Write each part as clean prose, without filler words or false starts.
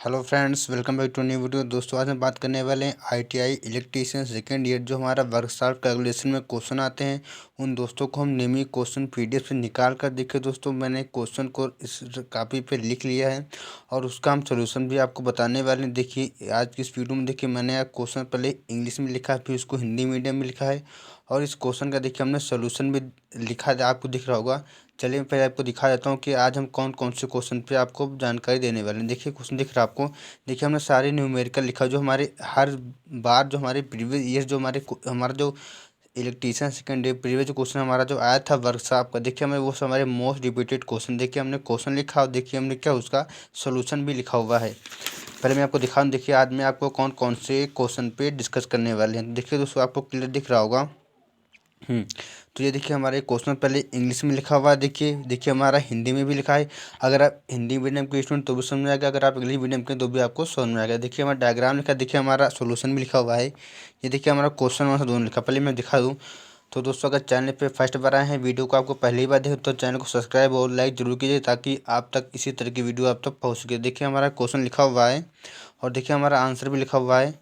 Hello friends, welcome back to new video. दोस्तों, आज हम बात करने वाले हैं आईटीआई इलेक्ट्रीशियन सेकेंड ईयर जो हमारा वर्कशॉप कैलकुलेशन में क्वेश्चन आते हैं उन दोस्तों को हम नियमित क्वेश्चन पीडीएफ से निकाल कर देखिए। दोस्तों, मैंने क्वेश्चन को इस कॉपी पे लिख लिया है और उसका हम सोल्यूशन भी आपको बताने वाले हैं। देखिए, आज की इस वीडियो में देखिए मैंने क्वेश्चन पहले इंग्लिश में लिखा है, फिर उसको हिंदी मीडियम में लिखा है और इस क्वेश्चन का देखिए हमने सोल्यूशन भी लिखा है, आपको दिख रहा होगा। चलिए मैं पहले आपको दिखा देता हूँ कि आज हम कौन कौन से क्वेश्चन पे आपको जानकारी देने वाले हैं। देखिए क्वेश्चन दिख रहा है आपको। देखिए हमने सारे न्यूमेरिकल लिखा जो हमारे हर बार जो हमारे प्रीवियस ईयर जो हमारा जो इलेक्ट्रीशियन सेकेंड ईयर प्रीवियस जो क्वेश्चन हमारा जो आया था वर्कशॉप का, देखिए हमें वो सब हमारे मोस्ट रिपीटेड क्वेश्चन देखिए हमने क्वेश्चन लिखा और देखिए हमने क्या उसका सोल्यूशन भी लिखा हुआ है। पहले मैं आपको दिखाऊँ। देखिए आज मैं आपको कौन कौन से क्वेश्चन पे डिस्कस करने वाले हैं। देखिए दोस्तों, आपको क्लियर दिख रहा होगा। तो ये देखिए हमारे क्वेश्चन पहले इंग्लिश में लिखा हुआ है। देखिए हमारा हिंदी में भी लिखा है। अगर आप हिंदी मीडियम के स्टूडेंट तो भी समझ में आएगा, अगर आप इंग्लिश मीडियम के तो भी आपको समझ में आएगा। देखिए हमारा डायग्राम लिखा है, देखिए हमारा सोल्यूशन भी लिखा हुआ है। ये देखिए हमारा क्वेश्चन आंसर दोनों लिखा। पहले मैं दिखा दूँ तो दोस्तों, अगर चैनल पे फर्स्ट बार आए हैं, वीडियो को आपको पहली बार देखें तो चैनल को सब्सक्राइब और लाइक जरूर कीजिए ताकि आप तक इसी तरह की वीडियो आप तक पहुँच सके। देखिए हमारा क्वेश्चन लिखा हुआ है और देखिए हमारा आंसर भी लिखा हुआ है।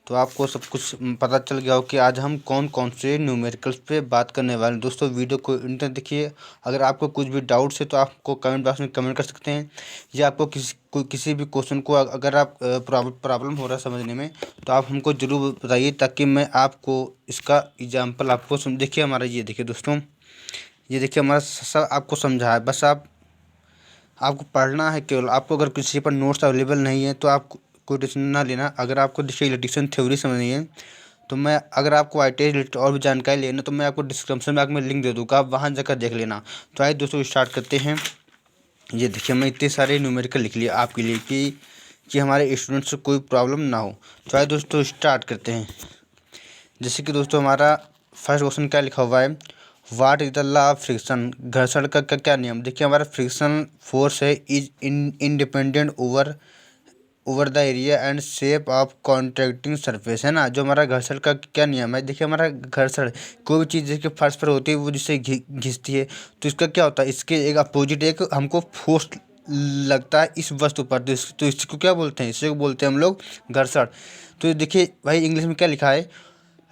तो आपको सब कुछ पता चल गया हो कि आज हम कौन कौन से न्यूमेरिकल्स पे बात करने वाले हैं। दोस्तों, वीडियो को इंड तक देखिए। अगर आपको कुछ भी डाउट्स है तो आपको कमेंट बॉक्स में कमेंट कर सकते हैं, या आपको किसी भी क्वेश्चन को अगर आप प्रॉब्लम हो रहा है समझने में तो आप हमको ज़रूर बताइए ताकि मैं आपको इसका एग्जाम्पल आपको देखिए हमारा ये देखिए दोस्तों, ये देखिए हमारा सब आपको समझा है। बस आपको पढ़ना है केवल। आपको अगर किसी पर नोट्स अवेलेबल नहीं है तो आप कोई टेंशन ना लेना। अगर आपको देखिए इलेक्ट्रिशियन थ्योरी समझनी है तो मैं, अगर आपको आईटीआई रिलेटेड और भी जानकारी लेना तो मैं आपको डिस्क्रिप्शन में मैं लिंक दे दूँगा, आप वहाँ जाकर देख लेना। तो आइए दोस्तों स्टार्ट करते हैं। ये देखिए मैं इतने सारे न्यूमेरिकल लिख लिया आपके लिए कि हमारे स्टूडेंट्स से कोई प्रॉब्लम ना हो। तो आइए दोस्तों स्टार्ट करते हैं। जैसे कि दोस्तों हमारा फर्स्ट क्वेश्चन क्या लिखा हुआ है, what is the law of friction. घर्षण का क्या नियम। देखिए हमारा फ्रिक्शन फोर्स है is independent over over the area and shape of contracting surface, है ना। जो हमारा घर्षण का क्या नियम है, देखिए हमारा घर्षण कोई भी चीज़ जिसके फर्श पर होती है वो जिससे घिसती है तो इसका क्या होता है, इसके एक अपोजिट एक हमको फोर्स लगता है इस वस्तु पर, तो इसको क्या बोलते हैं, इसे बोलते हैं हम लोग घर्षण। तो देखिए भाई इंग्लिश में क्या लिखा है,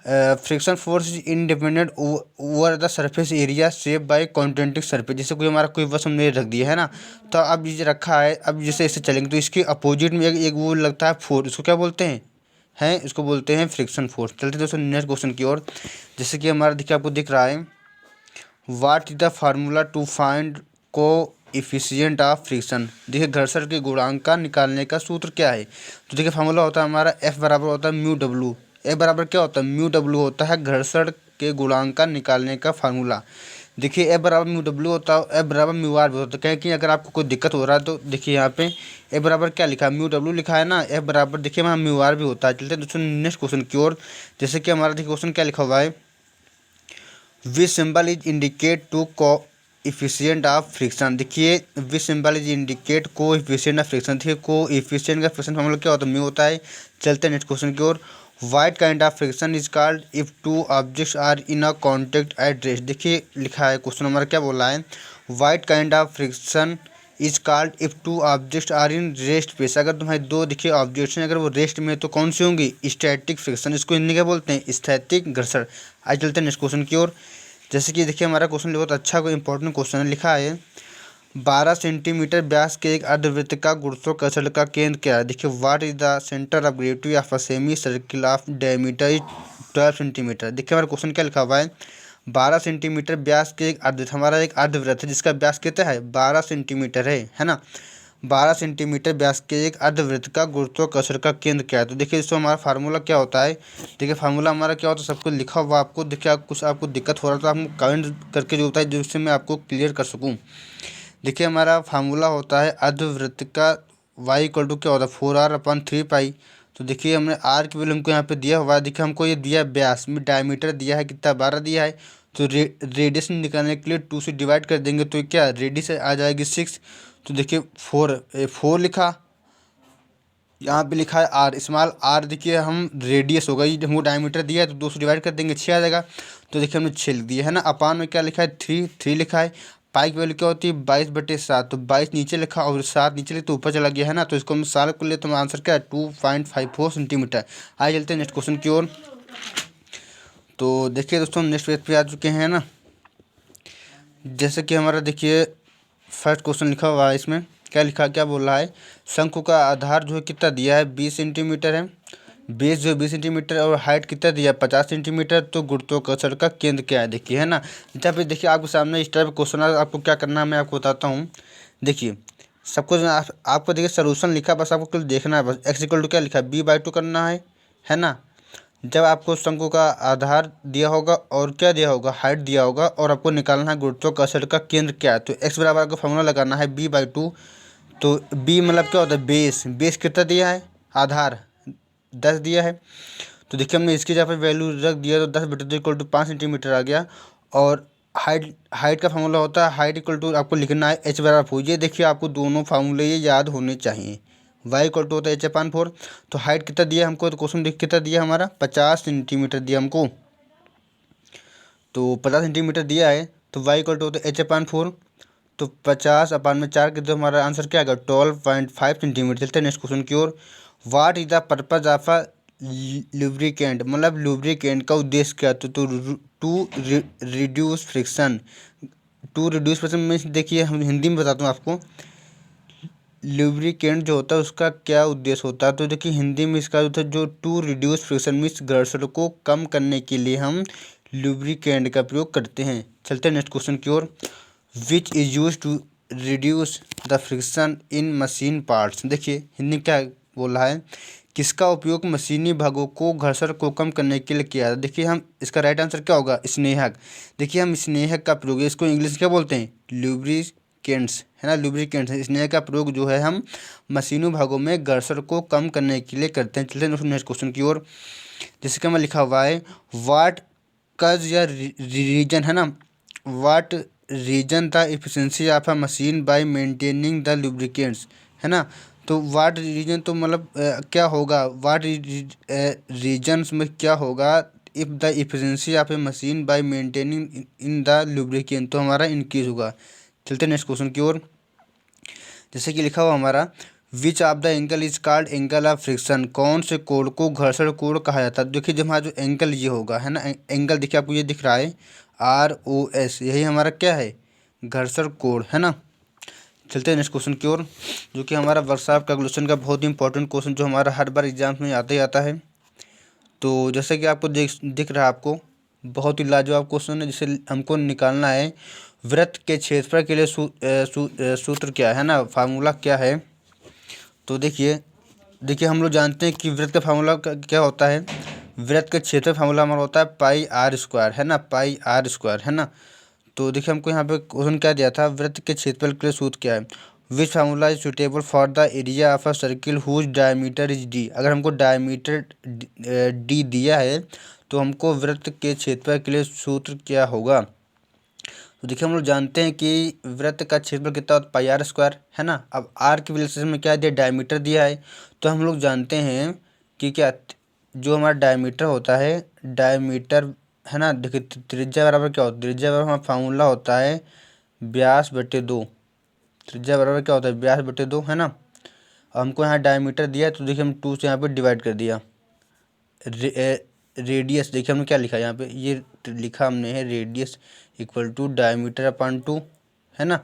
friction force is independent over the surface area shape by contact surface. जैसे कोई हमारा कोई वस्तु हमने रख दिया है ना, तो अब ये रखा है, अब जैसे ऐसे चलेंगे तो इसके अपोजिट में एक वो लगता है फोर्स, इसको क्या बोलते हैं इसको बोलते हैं फ्रिक्शन फोर्स। चलते दोस्तों नेक्स्ट क्वेश्चन की ओर। जैसे कि हमारा देखिए आपको दिख रहा है, what is the formula to find coefficient of friction. देखिए घर्षण के गुणांक का निकालने का सूत्र क्या है। तो देखिए फार्मूला होता है हमारा एफ बराबर होता है म्यू डब्लू। एफ बराबर क्या होता है, म्यू डब्लू होता है घर्षण के गुणांक का निकालने का फार्मूला। देखिए एफ बराबर म्यू डब्लू होता है, एफ बराबर म्यू आर भी होता है। कहें कि अगर आपको कोई दिक्कत हो रहा है तो देखिए यहाँ पे एफ बराबर क्या लिखा है, म्यू डब्लू लिखा है ना, एफ बराबर देखिए हमारा म्यू आर भी होता है। चलते दोस्तों नेक्स्ट क्वेश्चन की ओर। जैसे कि हमारा देखिए क्वेश्चन क्या लिखा हुआ है, which symbol is indicate to coefficient of friction. देखिए which symbol is indicate coefficient of friction. देखिए कोएफिशिएंट का फ्रिक्शन फॉर्मूला क्या होता है, म्यू होता है। चलते हैं नेक्स्ट क्वेश्चन की ओर। What kind of friction is called if two objects are in a contact at rest. देखिए लिखा है क्वेश्चन हमारा क्या बोला है, what kind of friction is called if two objects are in rest place. अगर तुम्हारे दो देखिए ऑब्जेक्ट्स हैं, अगर वो रेस्ट में तो कौन सी होंगी, स्टैटिक फ्रिक्शन। इसको हिंदी क्या बोलते हैं, स्थैतिक घर्षण। आज चलते हैं नेक्स्ट क्वेश्चन की ओर। जैसे कि देखिए हमारा क्वेश्चन बहुत अच्छा कोई इंपॉर्टेंट क्वेश्चन है। लिखा है 12 सेंटीमीटर व्यास के एक अर्धवृत्त का गुरुत्वाकर्षण का केंद्र क्या है। देखिए what is the centre of gravity of a semi circle of diameter is 12 centimetre. देखिए हमारा क्वेश्चन क्या लिखा हुआ है, 12 सेंटीमीटर व्यास के एक अर्ध, हमारा एक अर्धवृत्त है जिसका व्यास कितना है, 12 सेंटीमीटर है ना। 12 सेंटीमीटर व्यास के एक अर्धवृत्त का गुरुत्वाकर्षण का केंद्र क्या है। तो देखिए इसमें हमारा फार्मूला क्या होता है, देखिए फार्मूला हमारा क्या होता है, सब कुछ लिखा हुआ आपको। देखिए आप कुछ आपको दिक्कत हो रहा है तो आप कमेंट करके जो होता है जिससे मैं आपको क्लियर कर सकूँ। देखिए हमारा फार्मूला होता है अर्धवृत्त का वाई इक्वल टू क्या होता है, 4r/3 पाई। तो देखिए हमने आर की वैल्यू हमको यहाँ पे दिया हुआ है। देखिए हमको ये दिया व्यास में, डायमीटर दिया है कितना, 12 दिया है। तो रेडियस निकालने के लिए 2 से डिवाइड कर देंगे तो क्या रेडियस आ जाएगी 6। तो देखिए 4 लिखा, यहाँ पे लिखा है आर स्मॉल आर। देखिए हम रेडियस होगा, ये हमको डायमीटर दिया है तो 2 से डिवाइड कर देंगे 6 आ जाएगा। तो देखिए हमने 6 लिख दिया है ना। अपान में क्या लिखा है, 3 लिखा है। पाई की वैल्यू क्या होती है 22/7, तो 22 नीचे लिखा और 7 नीचे लिखा तो ऊपर चला गया है ना, तो इसको हम सॉल्व कर ले तो आंसर क्या है 2.54 सेंटीमीटर। आइए चलते हैं नेक्स्ट क्वेश्चन की ओर। तो देखिए दोस्तों हम नेक्स्ट पेज पे आ चुके हैं ना। जैसे कि हमारा देखिए फर्स्ट क्वेश्चन लिखा हुआ है, इसमें क्या बोल रहा है, शंकु का आधार जो है कितना दिया है 20 सेंटीमीटर है, बेस जो है 20 सेंटीमीटर और हाइट कितना दिया है 50 सेंटीमीटर, तो गुरुत्वाकर्षण का केंद्र क्या है देखिए है ना। जब पे देखिए आपके सामने इस टाइप क्वेश्चन है, आपको क्या करना है मैं आपको बताता हूँ। देखिए सब कुछ आपको देखिए सोल्यूशन लिखा, बस आपको कुछ देखना है, बस एक्स इक्वल टू क्या लिखा है b/2 करना है ना। जब आपको शंकु का आधार दिया होगा और क्या दिया होगा हाइट दिया होगा और आपको निकालना है गुरुत्वाकर्षण का केंद्र क्या है, तो एक्स बराबर आपको फॉर्मूला लगाना है b/2। तो b मतलब क्या होता है बेस कितना दिया है आधार 10 दिया है, तो देखिए हमने इसकी जगह पर वैल्यू रख दिया तो 10/2 इक्वल टू 5 सेंटीमीटर आ गया। और हाइट का फार्मूला होता है हाइट इक्वल टू आपको लिखना है h बराबर 4। ये देखिए आपको दोनों फार्मूले ये याद होने चाहिए। y इक्वल टू होता है h/4। तो हाइट कितना दिया हमको, तो क्वेश्चन देख कितना दिया हमारा 50 सेंटीमीटर दिया हमको, तो 50 सेंटीमीटर दिया है, तो y इक्वल टू होता है h/4। तो 50/4 के, तो हमारा आंसर क्या आएगा 12.5 सेंटीमीटर। चलते हैं नेक्स्ट क्वेश्चन की ओर। What is the purpose of a lubricant, मतलब लुब्रिकेंट का उद्देश्य क्या है, तो to reduce friction. To reduce friction means देखिए हम हिंदी में बताता हूँ आपको, लुब्रिकेंट जो होता है उसका क्या उद्देश्य होता है, तो देखिए हिंदी में इसका होता है जो टू रिड्यूस फ्रिक्शन मीन्स घर्षण को कम करने के लिए हम लुब्रिकेंट का प्रयोग करते हैं। चलते हैं नेक्स्ट क्वेश्चन की ओर। Which is use to reduce the friction in machine parts. देखिए हिंदी में क्या बोल रहा है, किसका उपयोग मशीनी भागों को घर्षण को कम करने के लिए किया है। देखिए हम इसका राइट आंसर क्या होगा स्नेहक। देखिए हम स्नेहक का प्रयोग, इसको इंग्लिश में क्या बोलते हैं लुब्रिकेंट्स है ना, लुब्रिकेंट्स। स्नेहक का प्रयोग जो है हम मशीनी भागों में घर्षण को कम करने के लिए करते हैं। चलिए नेक्स्ट क्वेश्चन की ओर। जैसे कि हमें लिखा हुआ है वाट कज या रीजन है ना, what reason the efficiency of a machine by maintaining the lubricants है ना। तो वाट रीजन तो मतलब क्या होगा, वाट रीजन्स में क्या होगा if the efficiency of A machine by maintaining in the lubricant, तो हमारा इंक्रीज होगा। चलते नेक्स्ट क्वेश्चन की ओर। जैसे कि लिखा हुआ हमारा which of the angle is called angle of friction, कौन से कोण को घर्षण कोण कहा जाता है। देखिए जब हमारा जो एंगल ये होगा है ना, एंगल देखिए आपको ये दिख रहा है ROS, यही हमारा क्या है घर्षण कोण है ना। चलते हैं नेक्स्ट क्वेश्चन की ओर, जो कि हमारा वर्कशॉप कैलकुलेशन का बहुत ही इंपॉर्टेंट क्वेश्चन जो हमारा हर बार एग्जाम में आता ही आता है। तो जैसे कि आपको दिख रहा है आपको बहुत ही लाजवाब क्वेश्चन है, जिसे हमको निकालना है वृत्त के क्षेत्रफल के लिए सूत्र क्या है ना, फार्मूला क्या है। तो देखिए हम लोग जानते हैं कि वृत्त का फार्मूला क्या होता है, वृत्त के क्षेत्र फार्मूला हमारा होता है πr² है ना, πr² है ना। तो देखिए हमको यहाँ पे क्वेश्चन क्या दिया था, वृत्त के क्षेत्रफल के लिए सूत्र क्या है। Which formula is suitable for the area of a circle whose diameter is d। अगर हमको डायमीटर d दिया है तो हमको वृत्त के क्षेत्रफल के लिए सूत्र क्या होगा। तो देखिए हम लोग जानते हैं कि वृत्त का क्षेत्रफल कितना होता है πr² है ना। अब r की वजह से हमें क्या दिया डायमीटर दिया है, तो हम लोग जानते हैं कि क्या जो हमारा डायमीटर होता है, डायमीटर है ना, देखिए त्रिज्या बराबर क्या होता है, त्रिज्या बराबर हमारा फार्मूला होता है व्यास/2। त्रिज्या बराबर क्या होता है व्यास/2 है ना। अब हमको यहाँ डायमीटर दिया है तो देखिए हम 2 से यहाँ पे डिवाइड कर दिया। रेडियस देखिए हमने क्या लिखा है यहाँ पे, ये लिखा हमने है रेडियस इक्वल टू डायमीटर/2 है ना।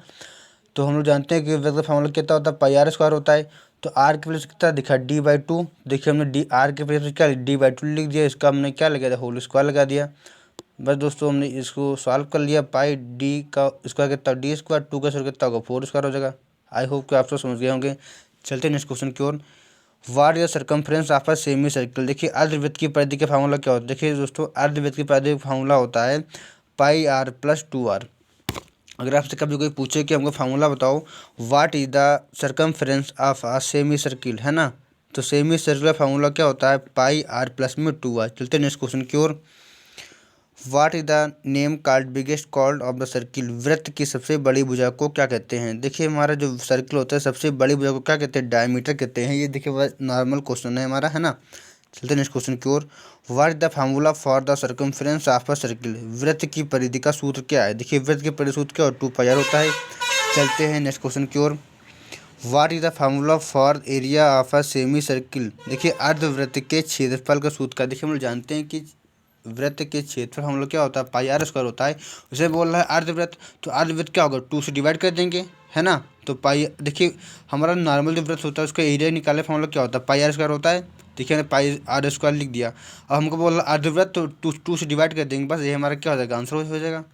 तो हम लोग जानते हैं कि वृत्त का फार्मूला कितना होता है πr² होता है। तो r की वजह से कितना दिखा d/2, देखिए हमने r की वजह से क्या d/2 लिख दिया, इसका हमने क्या लगा दिया होल स्क्वायर लगा दिया। बस दोस्तों हमने इसको सॉल्व कर लिया, पाई d का स्क्वायर कितना d², 2 का स्क्वायर कितना होगा 4² हो जाएगा। आई होप कि आप सब समझ गए होंगे। चलते हैं नेक्स्ट क्वेश्चन की ओर। What is circumference of a semi circle. देखिए अर्धवृत्त की परिधि का फार्मूला क्या होता है, देखिए दोस्तों अर्धवृत्त की परिधि का फार्मूला होता है πr+2r। अगर आपसे कभी कोई पूछे कि हमको फार्मूला बताओ वाट is the circumference of a semi circle है ना, तो सेमी सर्किल का फार्मूला क्या होता है πr+2r। चलते हैं नेक्स्ट क्वेश्चन की ओर। What is the name called biggest chord of the circle. वृत्त की सबसे बड़ी भुजा को क्या कहते हैं। देखिए हमारा जो सर्किल होता है सबसे बड़ी भुजा को क्या कहते हैं डायमीटर कहते हैं। ये देखिए नॉर्मल क्वेश्चन है हमारा है ना। चलते नेक्स्ट क्वेश्चन की ओर। What is the formula for the circumference of a circle, वृत्त की परिधि का सूत्र क्या है। देखिए वृत्त की परिधि सूत्र क्या, 2πr होता है। चलते हैं नेक्स्ट क्वेश्चन की ओर। What is the formula for area of a semi circle. देखिए अर्धवृत्त के क्षेत्रफल का सूत्र का, देखिए हम लोग जानते हैं कि वृत्त के क्षेत्रफल हम लोग क्या होता है, πr² होता है। उसे बोल रहा है अर्धवृत्त, तो अर्धवृत्त क्या होगा, 2 से डिवाइड कर देंगे, है ना। तो पाई, देखिए हमारा नॉर्मल जो वृत्त होता है उसका एरिया निकाले हम लोग क्या होता है, πr² होता है। देखिए हमने πr² लिख दिया। अब हमको बोल रहा है अर्धवृत्त, तो 2 से डिवाइड कर देंगे, बस ये हमारा क्या हो जाएगा, आंसर हो जाएगा।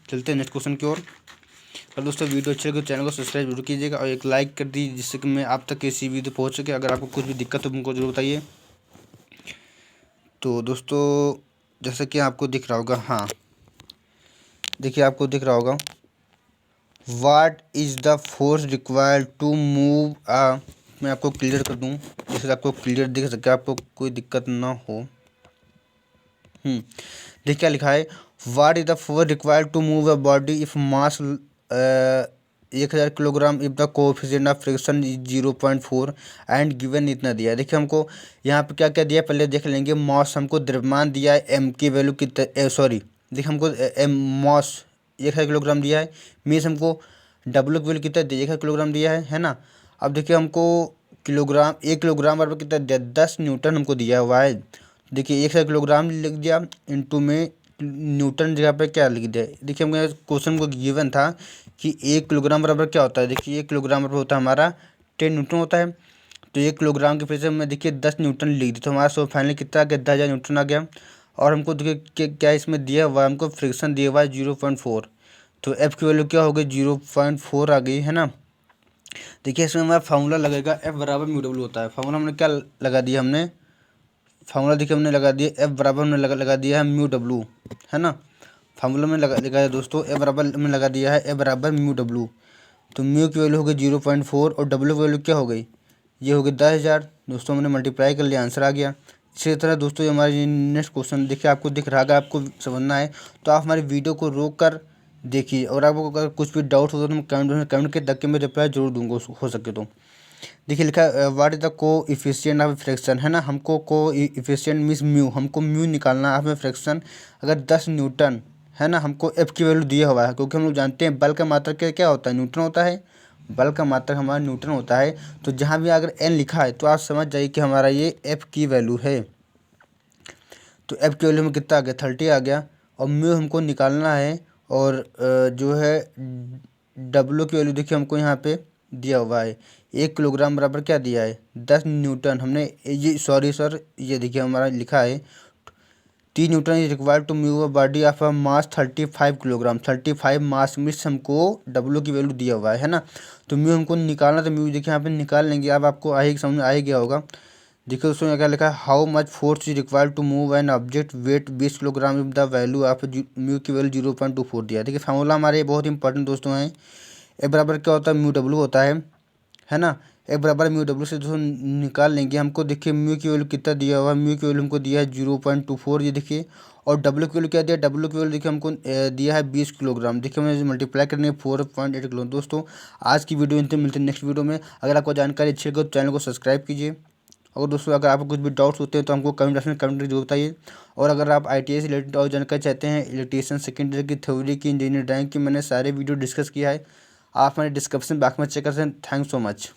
चलते हैं नेक्स्ट क्वेश्चन की ओर। अगर दोस्तों वीडियो अच्छी लगे तो चैनल को सब्सक्राइब जरूर कीजिएगा और एक लाइक कर दीजिए, जिससे कि मैं आप तक किसी वीडियो पहुंच सके। अगर आपको कुछ भी दिक्कत हो हमको जरूर बताइए। तो दोस्तों जैसे कि आपको दिख रहा होगा, हाँ देखिए आपको दिख रहा होगा, what is the force required to move मैं आपको क्लियर कर दूं जिससे आपको क्लियर दिख सके, आपको कोई दिक्कत ना हो। देखिए क्या लिखा है, what is the force required to move a body if mass 1000 kilogram if the coefficient of friction 0.4 and given इतना दिया है। देखिए हमको यहाँ पे क्या क्या दिया है, पहले देख लेंगे। मास हमको द्रव्यमान दिया है, एम की वैल्यू कितना, सॉरी देखिए हमको एम मास 1000 किलोग्राम दिया है। मीन्स हमको डब्ल्यू की वैल्यू कितना दिया, 1000 किलोग्राम दिया है ना। अब देखिए हमको किलोग्राम, 1 किलोग्राम बराबर कितना दिया, 10 न्यूटन हमको दिया हुआ है। देखिए 1000 किलोग्राम लिख दिया, इंटू में न्यूटन जगह पे क्या लिख दिया। देखिए हमको क्वेश्चन को गिवन था कि 1 किलोग्राम बराबर क्या होता है। देखिए 1 किलोग्राम बराबर होता है हमारा 10 न्यूटन होता है। तो 1 किलोग्राम के फिर से मैं देखिए 10 न्यूटन लिख दी, तो हमारा सो फाइनली कितना आ गया, 10,000 न्यूटन आ गया। और हमको देखिए क्या इसमें दिया हुआ है, हमको फ्रिक्शन दिया हुआ है 0.4। तो एफ की वैल्यू क्या हो गई, 0.4 आ गई, है ना। देखिए इसमें हमारा फार्मूला लगेगा, एफ बराबर म्यू डब्ल्यू होता है। फार्मूला हमने क्या लगा दिया, हमने फार्मूला देखिए हमने लगा दिया, एफ बराबर हमने लगा दिया है म्यू डब्ल्यू, है ना। फार्मूला में लगाया दोस्तों, एफ बराबर हमने लगा दिया है, एफ बराबर म्यू डब्ल्यू। तो म्यू की वैल्यू हो गई 0.4 और डब्ल्यू की वैल्यू क्या हो गई, ये हो गई 10,000। दोस्तों हमने मल्टीप्लाई कर लिया, आंसर आ गया। इसी तरह दोस्तों ये हमारी नेक्स्ट क्वेश्चन देखिए आपको दिख रहा है, आपको समझना है तो आप हमारी वीडियो को रोक कर देखिए, और आपको अगर कुछ भी डाउट हो तो मैं कमेंट के तक के मैं रिप्लाई जरूर दूंगा हो सके तो। देखिए लिखा है व्हाट इज द को इफिशियंट ऑफ फ्रैक्शन, है ना। हमको को इफिशियंट मीन्स म्यू, हमको म्यू निकालना है। हमें फ्रैक्शन अगर 10 न्यूटन है ना, हमको एफ की वैल्यू दिया हुआ है, क्योंकि हम लोग जानते हैं बल का मात्रक क्या होता है, न्यूटन होता है। बल का मात्रक हमारा न्यूटन होता है। तो जहाँ भी अगर एन लिखा है तो आप समझ जाइए कि हमारा ये एफ की वैल्यू है। तो एफ की वैल्यू में कितना आ गया, 30 आ गया। और म्यू हमको निकालना है, और जो है डब्ल्यू की वैल्यू देखिए हमको यहाँ पे दिया हुआ है, 1 किलोग्राम बराबर क्या दिया है, 10 न्यूटन। हमने ये सॉरी सर, ये देखिए हमारा लिखा है 3 newton is required to move a body of a mass 35 kilogram. 35 mass मिस हमको डब्ल्यू की वैल्यू दिया हुआ है ना। तो म्यू हमको निकालना, तो म्यू देखिए यहाँ पे निकाल लेंगे। अब आपको समझ आ ही गया होगा। देखिए उसमें क्या लिखा है, how much force is required to move an object weight 20 kilogram if the value of mu की वैल्यू 0.24 दिया। देखिए फार्मूला हमारे बहुत इंपॉर्टेंट दोस्तों हैं। ए बराबर क्या होता है, म्यू डब्ल्यू होता है ना। ए बराबर म्यू डब्ल्यू से दोस्तों निकाल लेंगे। हमको देखिए म्यू की वैल्यू कितना दिया हुआ है, म्यू की वैल्यू हमको दिया है 0.24, ये देखिए। और डब्ल्यू की वैल्यू क्या दिया, डब्ल्यू की वैल्यू देखिए हमको दिया है 20 किलोग्राम। देखिए हमें मल्टीप्लाई करने 4.8 किलो। दोस्तों आज की वीडियो इनसे मिलते हैं नेक्स्ट वीडियो में। अगर आपको जानकारी अच्छी लगे तो चैनल को सब्सक्राइब कीजिए। और दोस्तों अगर आपको कुछ भी डाउट्स होते हैं तो हमको कमेंट बॉक्स में कमेंट जरूर बताइए। और अगर आप ITI से रिलेटेड और जानकारी चाहते हैं, इलेक्ट्रीशियन सेकेंड ईयर की थ्योरी की, इंजीनियर ड्राइंग की, मैंने सारे वीडियो डिस्कस किया है, आप हमारे डिस्क्रिप्शन बॉक्स में चेक कर सकते हैं। Thanks so much.